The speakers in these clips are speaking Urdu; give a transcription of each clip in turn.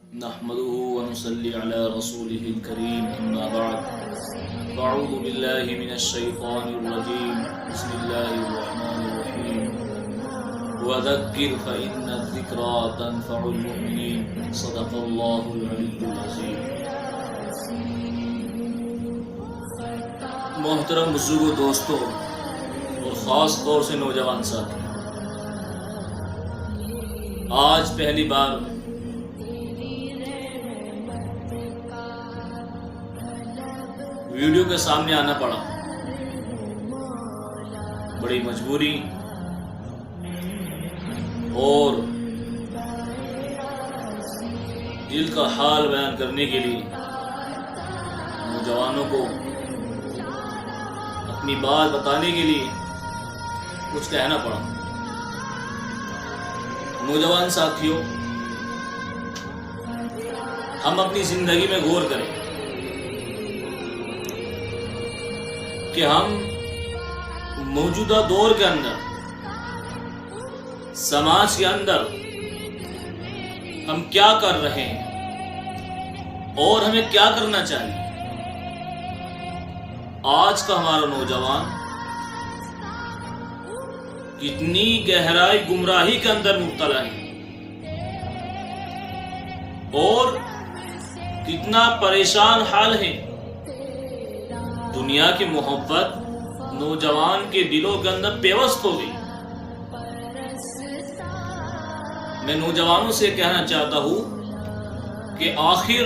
نحمده ونصلي على رسوله الكريم أما بعد فأعوذ بالله من الشيطان الرجيم بسم الله الرحمن الرحيم وذكر فإن الذكرى تنفع المؤمنين صدق الله العلي العظيم. محترم بزرگوں، دوستوں اور خاص طور سے نوجوان ساتھی، آج پہلی بار ویڈیو کے سامنے آنا پڑا. بڑی مجبوری اور دل کا حال بیان کرنے کے لیے نوجوانوں کو اپنی بات بتانے کے لیے کچھ کہنا پڑا. نوجوان ساتھیوں، ہم اپنی زندگی میں غور کریں کہ ہم موجودہ دور کے اندر، سماج کے اندر ہم کیا کر رہے ہیں اور ہمیں کیا کرنا چاہیے. آج کا ہمارا نوجوان کتنی گہرائی گمراہی کے اندر مبتلا ہے اور کتنا پریشان حال ہے. دنیا کی محبت نوجوان کے دلوں کے اندر پیوست ہو گئی. میں نوجوانوں سے کہنا چاہتا ہوں کہ آخر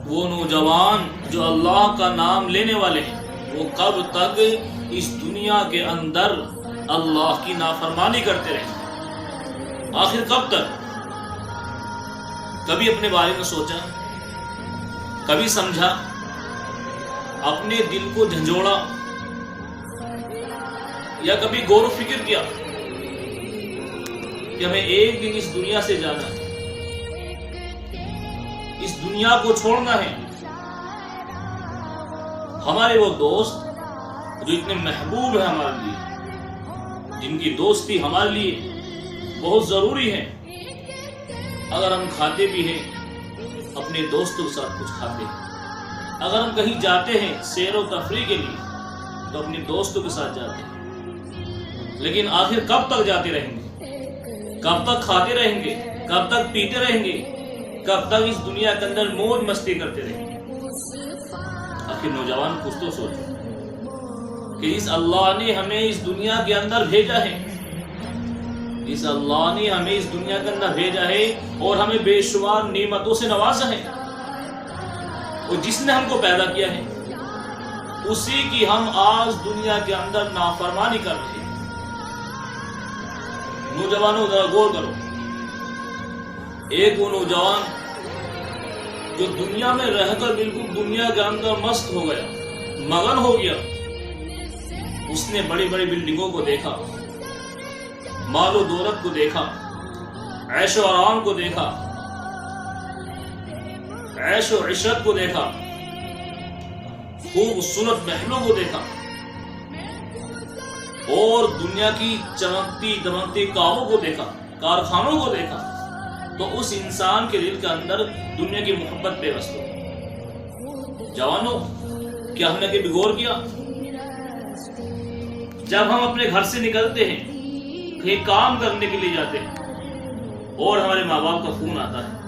وہ نوجوان جو اللہ کا نام لینے والے ہیں، وہ کب تک اس دنیا کے اندر اللہ کی نافرمانی کرتے رہیں؟ آخر کب تک؟ کبھی اپنے بارے میں سوچا؟ کبھی سمجھا؟ اپنے دل کو جھنجھوڑا یا کبھی غور و فکر کیا کہ ہمیں ایک دن اس دنیا سے جانا ہے، اس دنیا کو چھوڑنا ہے؟ ہمارے وہ دوست جو اتنے محبوب ہیں ہمارے لیے، جن کی دوستی ہمارے لیے بہت ضروری ہے. اگر ہم کھاتے بھی ہیں اپنے دوستوں کے ساتھ کچھ کھاتے ہیں، اگر ہم کہیں جاتے ہیں سیر و تفریح کے لیے تو اپنے دوستوں کے ساتھ جاتے ہیں. لیکن آخر کب تک جاتے رہیں گے؟ کب تک کھاتے رہیں گے؟ کب تک پیتے رہیں گے؟ کب تک اس دنیا کے اندر موج مستی کرتے رہیں گے؟ آخر نوجوان کچھ تو سوچو کہ اس اللہ نے ہمیں اس دنیا کے اندر بھیجا ہے، اس اللہ نے ہمیں اس دنیا کے اندر بھیجا ہے اور ہمیں بے شمار نعمتوں سے نوازا ہے. اور جس نے ہم کو پیدا کیا ہے اسی کی ہم آج دنیا کے اندر نافرمانی کر رہے ہیں. نوجوانوں ذرا غور کرو. ایک وہ نوجوان جو دنیا میں رہ کر بالکل دنیا کے اندر مست ہو گیا، مگن ہو گیا. اس نے بڑی بڑی بلڈنگوں کو دیکھا، مال و دولت کو دیکھا، عیش و آرام کو دیکھا، عیش و عشرت کو دیکھا، خوبصورت محلوں کو دیکھا اور دنیا کی چمکتی دمکتی کاروں کو دیکھا، کارخانوں کو دیکھا. تو اس انسان کے دل کے اندر دنیا کی محبت پیوست ہو. جوانوں، کیا ہم نے کبھی غور کیا؟ جب ہم اپنے گھر سے نکلتے ہیں، کہیں کام کرنے کے لیے جاتے ہیں اور ہمارے ماں باپ کا فون آتا ہے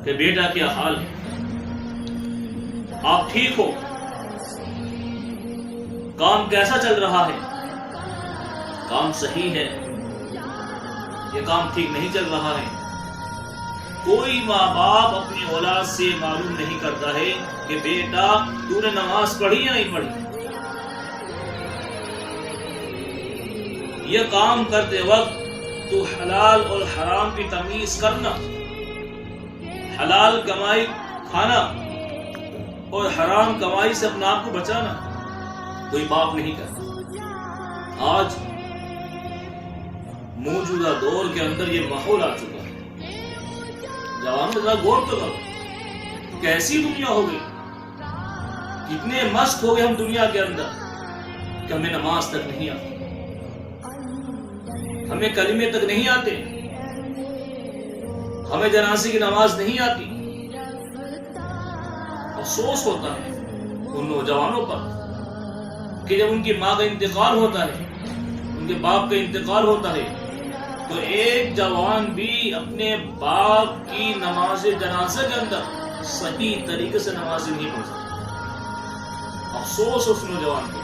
کہ بیٹا کیا حال ہے، آپ ٹھیک ہو، کام کیسا چل رہا ہے، کام صحیح ہے، یہ کام ٹھیک نہیں چل رہا ہے. کوئی ماں باپ اپنی اولاد سے معلوم نہیں کرتا ہے کہ بیٹا تو نے نماز پڑھی یا نہیں پڑھی. یہ کام کرتے وقت تو حلال اور حرام کی تمیز کرنا، حلال کمائی کھانا اور حرام کمائی سے اپنے آپ کو بچانا کوئی باپ نہیں کرتا. آج موجودہ دور کے اندر یہ ماحول آ چکا ہے. جوانوں ذرا غور تو کرو، کیسی دنیا ہو گئی، کتنے مست ہو گئے ہم دنیا کے اندر کہ ہمیں نماز تک نہیں آتی، ہمیں کلمے تک نہیں آتے، ہمیں جنازے کی نماز نہیں آتی. افسوس ہوتا ہے ان نوجوانوں پر کہ جب ان کی ماں کا انتقال ہوتا ہے، ان کے باپ کا انتقال ہوتا ہے، تو ایک جوان بھی اپنے باپ کی نماز جنازہ کے اندر صحیح طریقے سے نماز نہیں پڑھ سکتا. افسوس اس نوجوان کو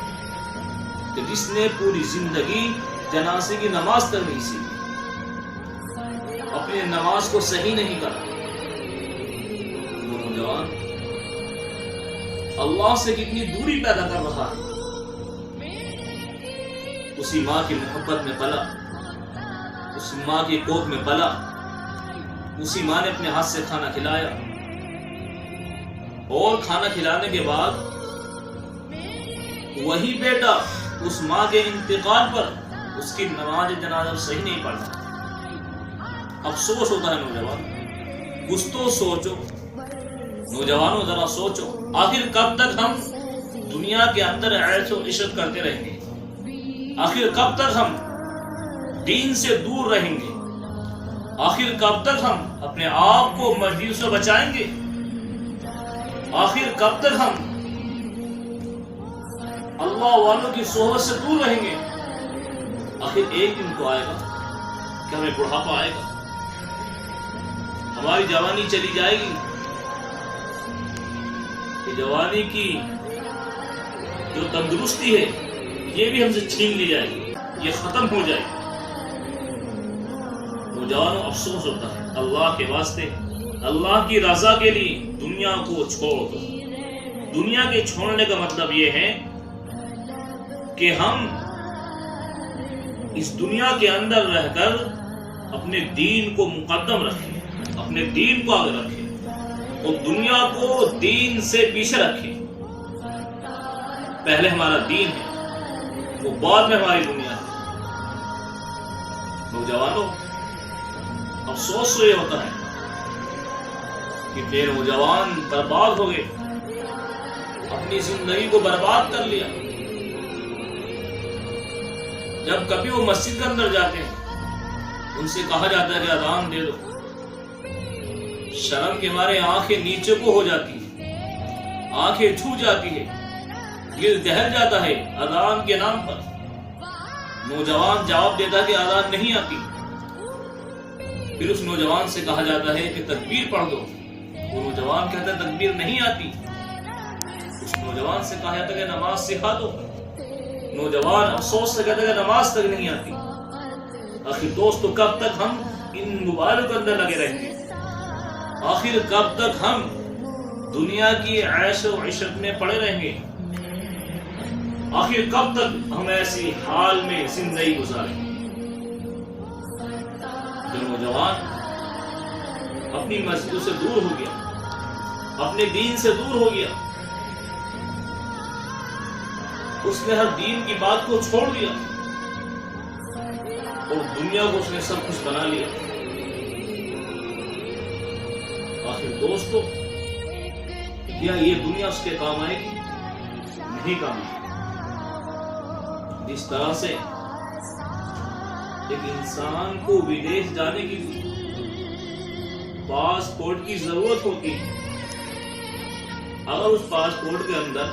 کہ جس نے پوری زندگی جنازے کی نماز تک نہیں سیکھی، اپنی نماز کو صحیح نہیں کرا. وہ نوجوان اللہ سے کتنی دوری پیدا کر رہا ہے. اسی ماں کی محبت میں پلا، اس ماں کی گود میں پلا، اسی ماں نے اپنے ہاتھ سے کھانا کھلایا، اور کھانا کھلانے کے بعد وہی بیٹا اس ماں کے انتقال پر اس کی نماز جنازہ صحیح نہیں پڑھتا. افسوس ہوتا ہے نوجوان. کچھ تو سوچو نوجوانوں، ذرا سوچو، آخر کب تک ہم دنیا کے اندر عیش و عشرت کرتے رہیں گے؟ آخر کب تک ہم دین سے دور رہیں گے؟ آخر کب تک ہم اپنے آپ کو مجبور سے بچائیں گے؟ آخر کب تک ہم اللہ والوں کی صحبت سے دور رہیں گے؟ آخر ایک دن تو آئے گا کہ ہمیں بڑھاپا آئے گا، ہماری جوانی چلی جائے گی. یہ جوانی کی جو تندرستی ہے یہ بھی ہم سے چھین لی جائے گی، یہ ختم ہو جائے گی. نوجوانوں افسوس ہوتا ہے. اللہ کے واسطے، اللہ کی رضا کے لیے دنیا کو چھوڑ دو. دنیا کے چھوڑنے کا مطلب یہ ہے کہ ہم اس دنیا کے اندر رہ کر اپنے دین کو مقدم رکھیں، اپنے دین کو آگے رکھیں، اور دنیا کو دین سے پیچھے رکھیں. پہلے ہمارا دین ہے، وہ بعد میں ہماری دنیا ہے. نوجوانوں افسوس تو یہ ہوتا ہے کہ بے نوجوان برباد ہو گئے، اپنی زندگی کو برباد کر لیا. جب کبھی وہ مسجد کے اندر جاتے ہیں ان سے کہا جاتا ہے کہ اذان دے دو، شرم کے مارے آنکھیں نیچے کو ہو جاتی ہیں، آنکھیں چھو جاتی ہے، دل دہل جاتا ہے اذان کے نام پر. نوجوان جواب دیتا ہے کہ اذان نہیں آتی. پھر اس نوجوان سے کہا جاتا ہے کہ تکبیر پڑھ دو، وہ نوجوان کہتا ہے تکبیر نہیں آتی. اس نوجوان سے کہا جاتا ہے کہ نماز سکھا دو، نوجوان افسوس سے کہتا ہے کہ نماز تک نہیں آتی. آخر دوستو کب تک ہم ان موبائلوں کے اندر لگے رہیں گے؟ آخر کب تک ہم دنیا کی عیش و عشرت میں پڑے رہیں گے؟ آخر کب تک ہم ایسی حال میں زندگی گزاریں گے؟ جو نوجوان اپنی مسجدوں سے دور ہو گیا، اپنے دین سے دور ہو گیا، اس نے ہر دین کی بات کو چھوڑ دیا اور دنیا کو اس نے سب کچھ بنا لیا. آخر دوستو کیا یہ دنیا اس کے کام آئے گی؟ نہیں کام آئے گی. جس طرح سے ایک انسان کو ودیش جانے کے لیے پاسپورٹ کی ضرورت ہوتی ہے، اگر اس پاسپورٹ کے اندر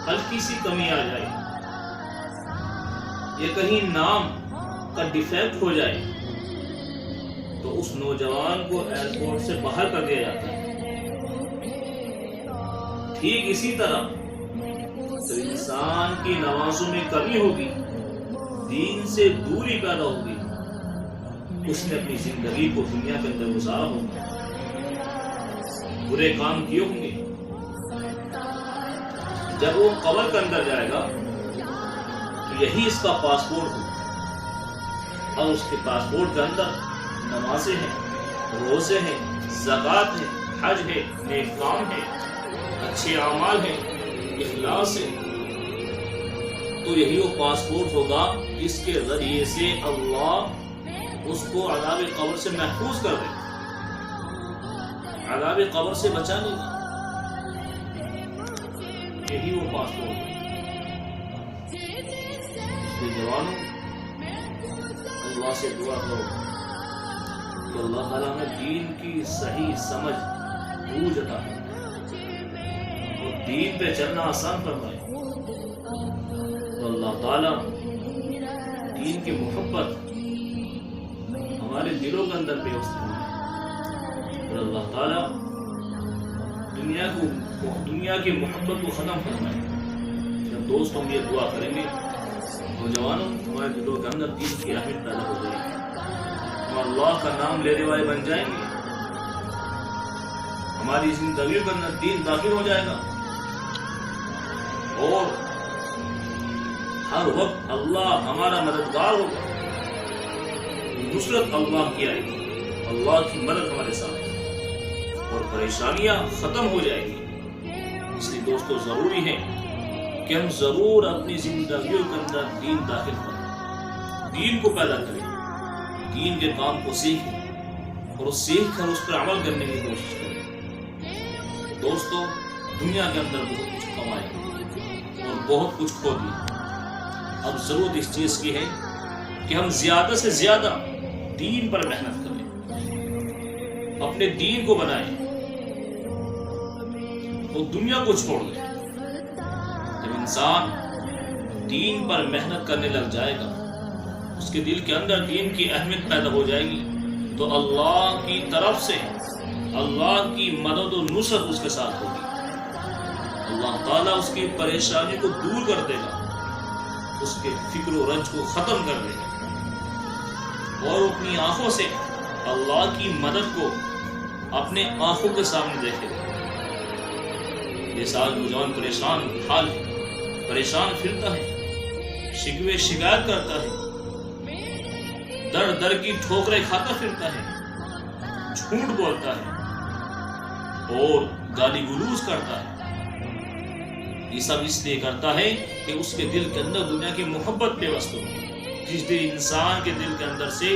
ہلکی سی کمی آ جائے یا کہیں نام کا ڈیفیکٹ ہو جائے تو اس نوجوان کو ایئرپورٹ سے باہر کر دیا جاتا ہے. ٹھیک اسی طرح تو انسان کی نمازوں میں کمی ہوگی، دین سے دوری پیدا ہوگی، اس نے اپنی زندگی کو دنیا کے اندر گزارا ہوگا، برے کام کیے ہوں گے. جب وہ قبر کے اندر جائے گا تو یہی اس کا پاسپورٹ ہوگا، اور اس کے پاسپورٹ کے اندر نمازیں ہیں، روزے ہیں، زکوٰۃ ہے، حج ہے، نیک کام ہے، اچھے اعمال ہیں، اخلاص ہے. تو یہی وہ پاسپورٹ ہوگا جس کے ذریعے سے اللہ اس کو عذاب قبر سے محفوظ کر دے، عذاب قبر سے بچا لے گا. یہی وہ پاسپورٹ ہے. اس لیے جوانوں اللہ سے دعا کرو کہ اللہ تعالیٰ ہمیں دین کی صحیح سمجھ بوجھ عطا فرمائے اور دین پہ چلنا آسان فرمائے. تو اللہ تعالیٰ دین کی محبت ہمارے دلوں کے اندر پیوست فرمائے اور اللہ تعالیٰ دنیا کی محبت کو ختم فرمائے. جب دوست ہم یہ دعا کریں گے نوجوانوں ہمارے دلوں کے اندر دین کی اہمیت پیدا ہو جائے گی, ہم اللہ کا نام لینے والے بن جائیں گے, ہماری زندگیوں کے اندر دین داخل ہو جائے گا اور ہر وقت اللہ ہمارا مددگار ہوگا. نصرت اللہ کی آئے گی, اللہ کی مدد ہمارے ساتھ اور پریشانیاں ختم ہو جائیں گی. اس لیے دوستو ضروری ہے کہ ہم ضرور اپنی زندگیوں کے اندر دین داخل کریں, دین کو پیدا کریں, دین کے کام کو سیکھیں اور سیکھ کر اس پر عمل کرنے کی کوشش کریں. دوستو دنیا کے اندر بہت کچھ کمائے اور بہت کچھ کھو دیا. اب ضرورت اس چیز کی ہے کہ ہم زیادہ سے زیادہ دین پر محنت کریں, اپنے دین کو بنائیں اور دنیا کو چھوڑ دیں. جب انسان دین پر محنت کرنے لگ جائے گا, اس کے دل کے اندر دین کی اہمیت پیدا ہو جائے گی, تو اللہ کی طرف سے اللہ کی مدد و نصرت اس کے ساتھ ہوگی. اللہ تعالیٰ اس کی پریشانی کو دور کر دے گا, اس کے فکر و رنج کو ختم کر دے گا اور اپنی آنکھوں سے اللہ کی مدد کو اپنے آنکھوں کے سامنے دیکھے گا. جیسا آج نوجوان پریشان حال ہے, پریشان پھرتا ہے, شکوے شکایت کرتا ہے, در در کی ٹھوکریں کھاتا پھرتا ہے, جھوٹ بولتا ہے اور گالی گلوز کرتا ہے. یہ سب اس لیے کرتا ہے کہ اس کے دل کے اندر دنیا کی محبت پیوست ہو. جس دن انسان کے دل کے اندر سے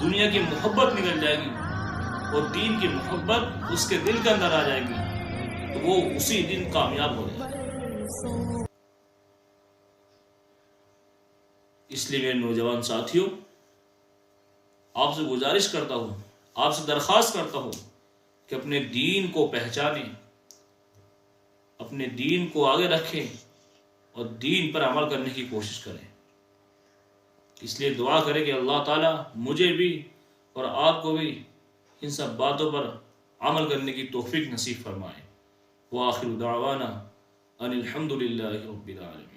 دنیا کی محبت نکل جائے گی اور دین کی محبت اس کے دل کے اندر آ جائے گی تو وہ اسی دن کامیاب ہو جائے گا. اس لیے میرے نوجوان ساتھیوں, آپ سے گزارش کرتا ہوں, آپ سے درخواست کرتا ہوں کہ اپنے دین کو پہچانیں, اپنے دین کو آگے رکھیں اور دین پر عمل کرنے کی کوشش کریں. اس لیے دعا کریں کہ اللہ تعالیٰ مجھے بھی اور آپ کو بھی ان سب باتوں پر عمل کرنے کی توفیق نصیب فرمائے. وآخر دعوانا ان الحمد للہ رب العالمین.